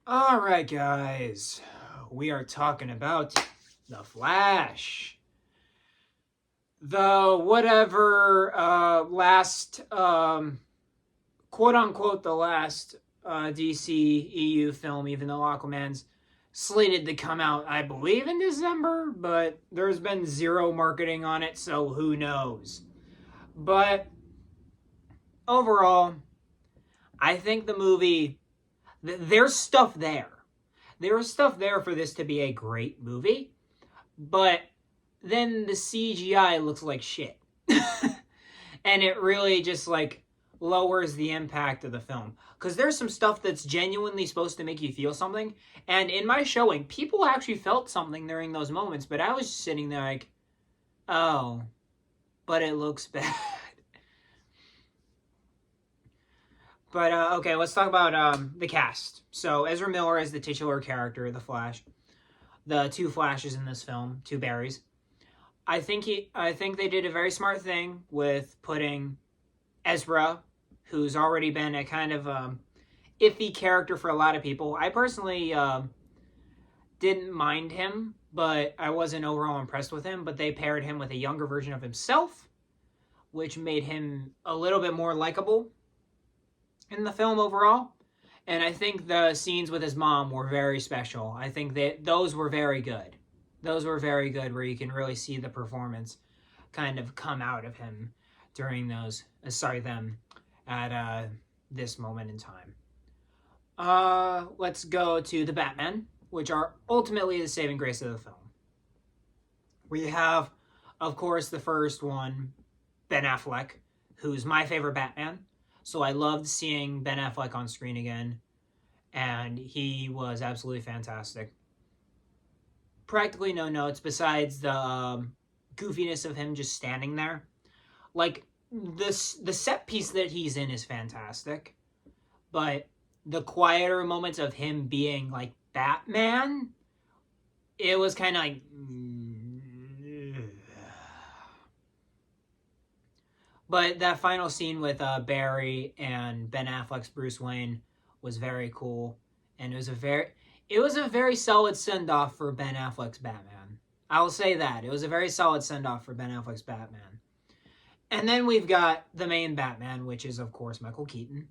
All right, guys, we are talking about the Flash, the whatever last quote unquote the last DC EU film, even though Aquaman's slated to come out, I believe, in December, but there's been zero marketing on it, so who knows. But overall, I think the movie, there's stuff there. There was stuff there for this to be a great movie, but then the CGI looks like shit. And it really just like lowers the impact of the film. Because there's some stuff that's genuinely supposed to make you feel something. And in my showing, people actually felt something during those moments, but I was just sitting there like, oh, but it looks bad. But okay, let's talk about the cast. So Ezra Miller is the titular character, the Flash. The two Flashes in this film, two Barrys. I think they did a very smart thing with putting Ezra, who's already been a kind of iffy character for a lot of people. I personally didn't mind him, but I wasn't overall impressed with him. But they paired him with a younger version of himself, which made him a little bit more likable in the film overall. And I think the scenes with his mom were very special. I think that those were very good. Those were very good, where you can really see the performance kind of come out of him during those, them, at this moment in time. Let's go to the Batman, which are ultimately the saving grace of the film. We have, of course, the first one, Ben Affleck, who's my favorite Batman. So I loved seeing Ben Affleck on screen again, and he was absolutely fantastic. Practically no notes besides the goofiness of him just standing there. Like, the set piece that he's in is fantastic, but the quieter moments of him being like Batman, it was kind of like... But that final scene with Barry and Ben Affleck's Bruce Wayne was very cool, and it was a very solid send off for Ben Affleck's Batman. I'll say that it was a very solid send off for Ben Affleck's Batman. And then we've got the main Batman, which is of course Michael Keaton,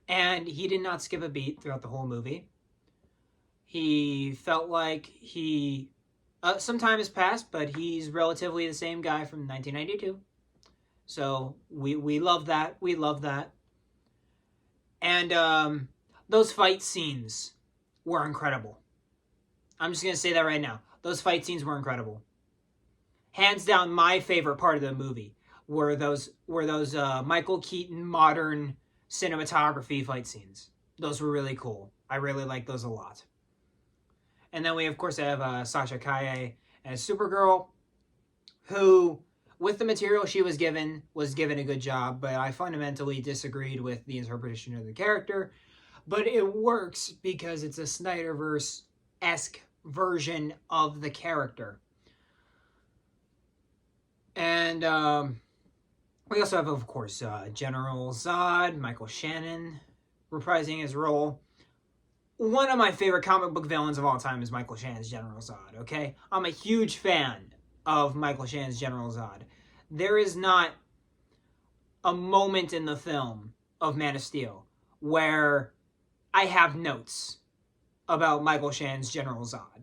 and he did not skip a beat throughout the whole movie. He felt like some time has passed, but he's relatively the same guy from 1992. So we love that. We love that. And those fight scenes were incredible. I'm just going to say that right now. Those fight scenes were incredible. Hands down, my favorite part of the movie were those Michael Keaton modern cinematography fight scenes. Those were really cool. I really like those a lot. And then we, of course, have Sasha Kaye as Supergirl, who, with the material she was given a good job, but I fundamentally disagreed with the interpretation of the character. But it works because it's a Snyderverse-esque version of the character. And we also have, of course, General Zod, Michael Shannon, reprising his role. One of my favorite comic book villains of all time is Michael Shannon's General Zod, okay? I'm a huge fan of Michael Shannon's General Zod. There is not a moment in the film of Man of Steel where I have notes about Michael Shannon's General Zod.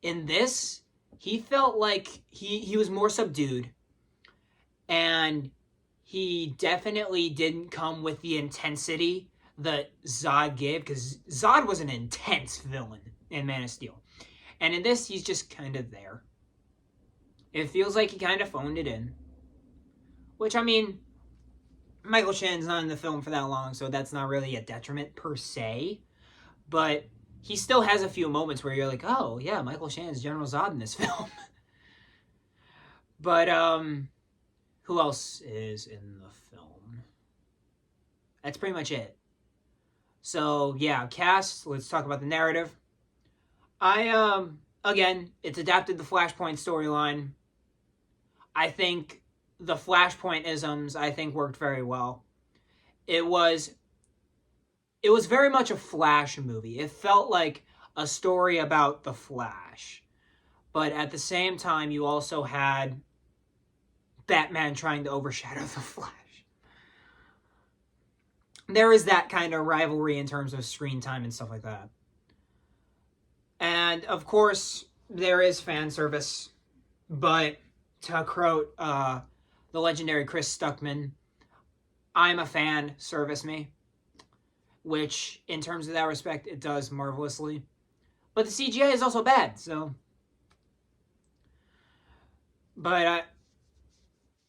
In this, he felt like he was more subdued, and he definitely didn't come with the intensity that Zod gave, because Zod was an intense villain in Man of Steel. And in this, he's just kind of there. It feels like he kind of phoned it in. Which, I mean, Michael Shannon's not in the film for that long, so that's not really a detriment per se. But he still has a few moments where you're like, oh, yeah, Michael Shannon's General Zod in this film. But, who else is in the film? That's pretty much it. So, yeah, cast, let's talk about the narrative. Again, it's adapted the Flashpoint storyline. I think the Flashpoint isms, worked very well. It was it was very much a Flash movie. It felt like a story about the Flash. But at the same time, you also had Batman trying to overshadow the Flash. There is that kind of rivalry in terms of screen time and stuff like that. And, of course, there is fan service. But to quote the legendary Chris Stuckman, I'm a fan, service me. Which, in terms of that respect, it does marvelously. But the CGI is also bad, so... But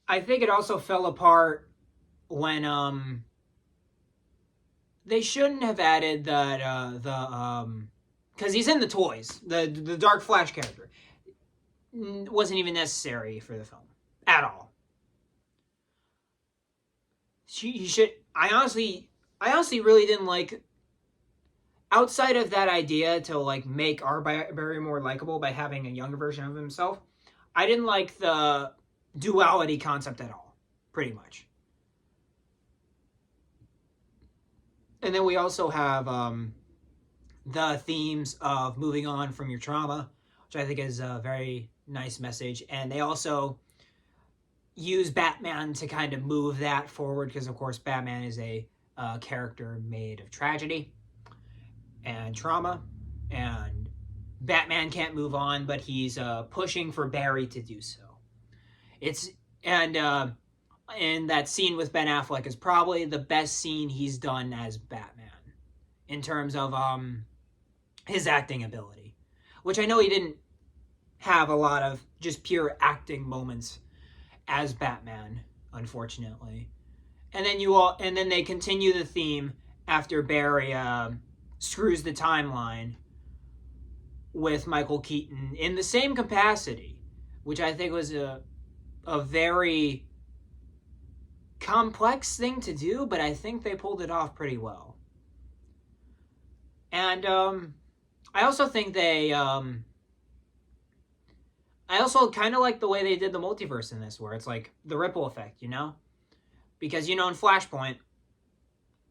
I think it also fell apart when they shouldn't have added that because he's in the toys. The Dark Flash character wasn't even necessary for the film at all. He should. I honestly really didn't like. Outside of that idea to like make R. Barry more likable by having a younger version of himself, I didn't like the duality concept at all, pretty much. And then we also have the themes of moving on from your trauma, which I think is a very nice message. And they also use Batman to kind of move that forward because, of course, Batman is a character made of tragedy and trauma. And Batman can't move on, but he's pushing for Barry to do so. And that scene with Ben Affleck is probably the best scene he's done as Batman in terms of his acting ability, which I know he didn't have a lot of just pure acting moments as Batman, unfortunately. And then they continue the theme after Barry screws the timeline with Michael Keaton in the same capacity, which I think was a very complex thing to do, but I think they pulled it off pretty well. And I also think I also kind of like the way they did the multiverse in this, where it's like the ripple effect, you know? Because, you know, in Flashpoint,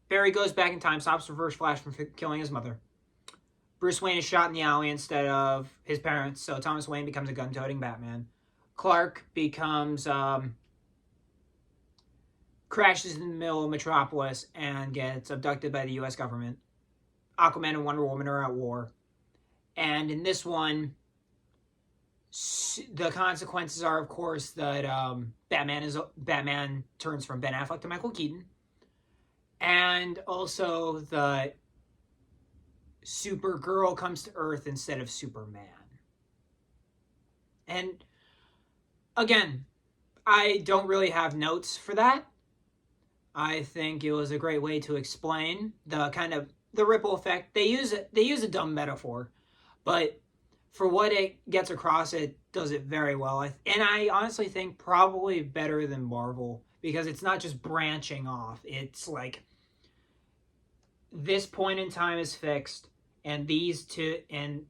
Barry goes back in time, stops Reverse Flash from killing his mother. Bruce Wayne is shot in the alley instead of his parents, so Thomas Wayne becomes a gun-toting Batman. Clark becomes, crashes in the middle of Metropolis and gets abducted by the U.S. government. Aquaman and Wonder Woman are at war. And in this one, the consequences are, of course, that Batman turns from Ben Affleck to Michael Keaton. And also that Supergirl comes to Earth instead of Superman. And again, I don't really have notes for that. I think it was a great way to explain the kind of the ripple effect. They use a dumb metaphor, but for what it gets across, it does it very well. And I honestly think probably better than Marvel, because it's not just branching off. It's like this point in time is fixed, and these two, and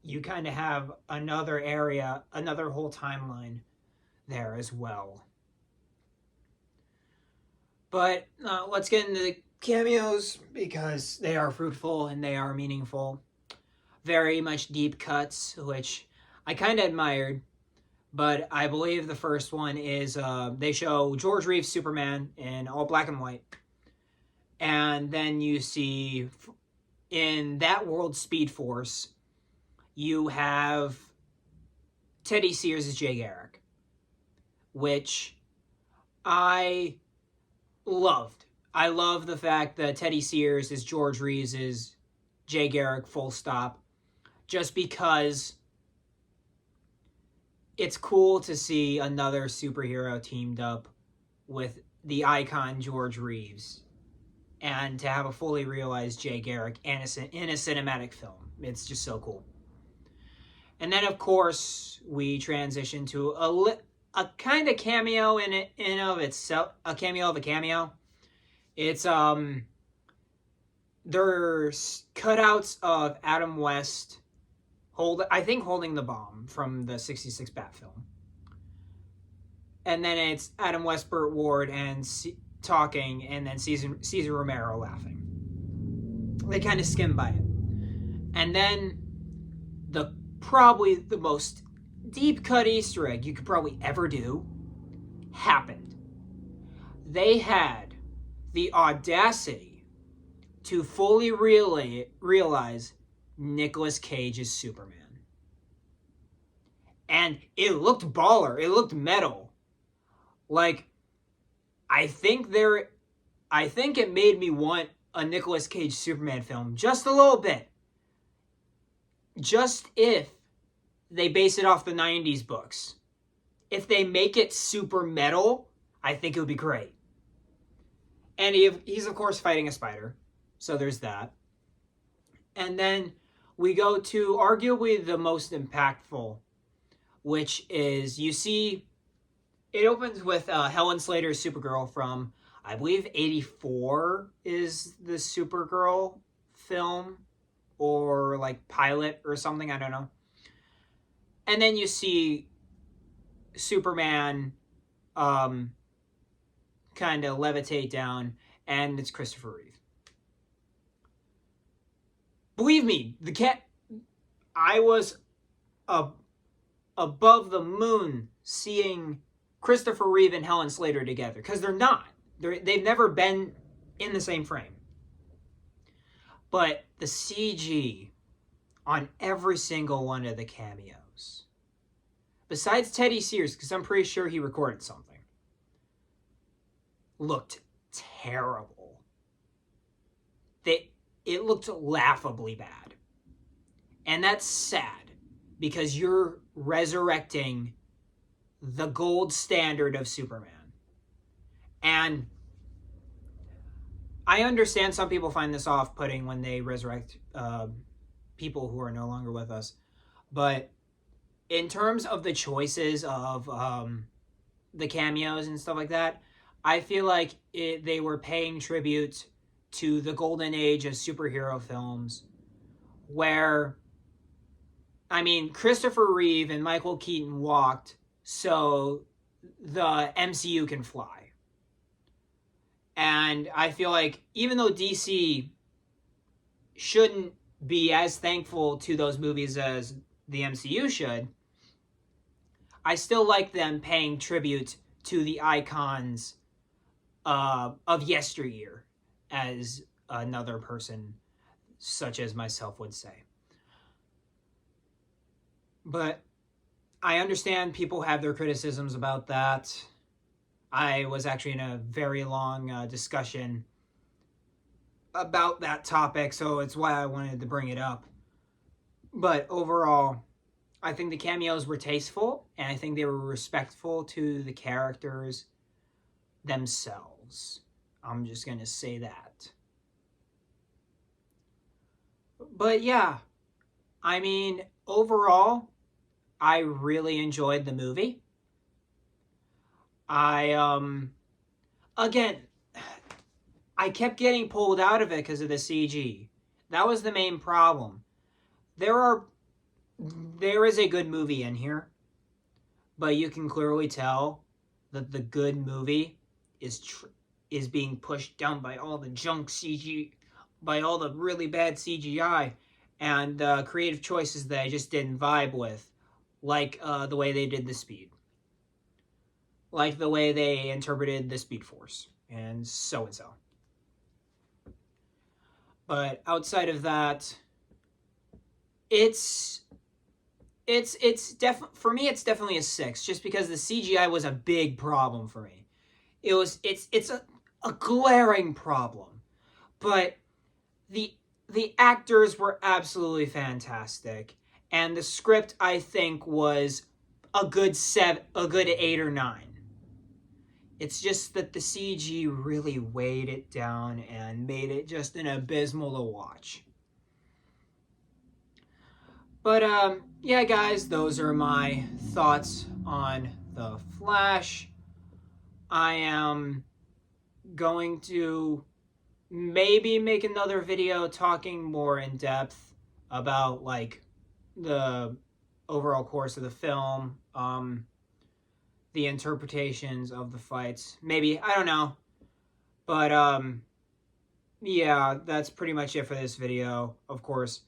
you kind of have another area, another whole timeline there as well. But let's get into the cameos, because they are fruitful and they are meaningful. Very much deep cuts, which I kind of admired. But I believe the first one is they show George Reeves' Superman in all black and white. And then you see in that world, Speed Force, you have Teddy Sears as Jay Garrick, which I loved. I love the fact that Teddy Sears is George Reeves is Jay Garrick, full stop. Just because it's cool to see another superhero teamed up with the icon George Reeves, and to have a fully realized Jay Garrick in a cinematic film. It's just so cool. And then, of course, we transition to a kind of cameo in of itself, a cameo of a cameo. It's there's cutouts of Adam West holding the bomb from the 66 Bat film. And then it's Adam West, Burt Ward, and talking, and then Cesar Romero laughing. they kind of skimmed by it. And then probably the most deep cut Easter egg you could probably ever do happened. They had the audacity to fully realize Nicolas Cage is Superman. And it looked baller. It looked metal. Like, I think it made me want a Nicolas Cage Superman film just a little bit. Just if they base it off the 90s books. If they make it super metal, I think it would be great. And he's of course fighting a spider. So there's that. And then we go to arguably the most impactful, which is, you see, it opens with Helen Slater's Supergirl from, I believe, 84 is the Supergirl film, or like pilot or something, I don't know. And then you see Superman kind of levitate down, and it's Christopher Reeve. Believe me, I was above the moon seeing Christopher Reeve and Helen Slater together, because they're not. They've never been in the same frame. But the CG on every single one of the cameos, besides Teddy Sears, because I'm pretty sure he recorded something, looked terrible. It looked laughably bad. And that's sad, because you're resurrecting the gold standard of Superman. And I understand some people find this off-putting when they resurrect people who are no longer with us. But in terms of the choices of the cameos and stuff like that, I feel like they were paying tribute to the golden age of superhero films, where, I mean, Christopher Reeve and Michael Keaton walked so the MCU can fly. And I feel like even though DC shouldn't be as thankful to those movies as the MCU should, I still like them paying tribute to the icons of yesteryear, as another person such as myself would say. But I understand people have their criticisms about that. I was actually in a very long discussion about that topic, so it's why I wanted to bring it up. But overall, I think the cameos were tasteful, and I think they were respectful to the characters themselves. I'm just going to say that. But yeah, I mean, overall, I really enjoyed the movie. Again, I kept getting pulled out of it because of the CG. That was the main problem. There is a good movie in here, but you can clearly tell that the good movie is being pushed down by all the junk CG, by all the really bad CGI, and creative choices that I just didn't vibe with, like the way they did the Speed. Like the way they interpreted the Speed Force, and so. But outside of that, for me, it's definitely a 6, just because the CGI was a big problem for me. It's a glaring problem, but the actors were absolutely fantastic, and the script, I think, was a good 8 or 9. It's just that the CG really weighed it down and made it just an abysmal to watch. But yeah, guys, those are my thoughts on The Flash. I am going to maybe make another video talking more in depth about like the overall course of the film, the interpretations of the fights, maybe, I don't know. But yeah, that's pretty much it for this video. Of course,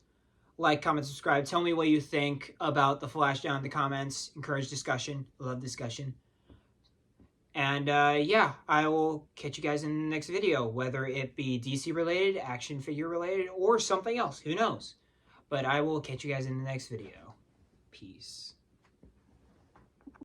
like, comment, subscribe. Tell me what you think about the Flash down in the comments. Encourage discussion. Love discussion. And yeah, I will catch you guys in the next video, whether it be DC related, action figure related, or something else. Who knows? But I will catch you guys in the next video. Peace.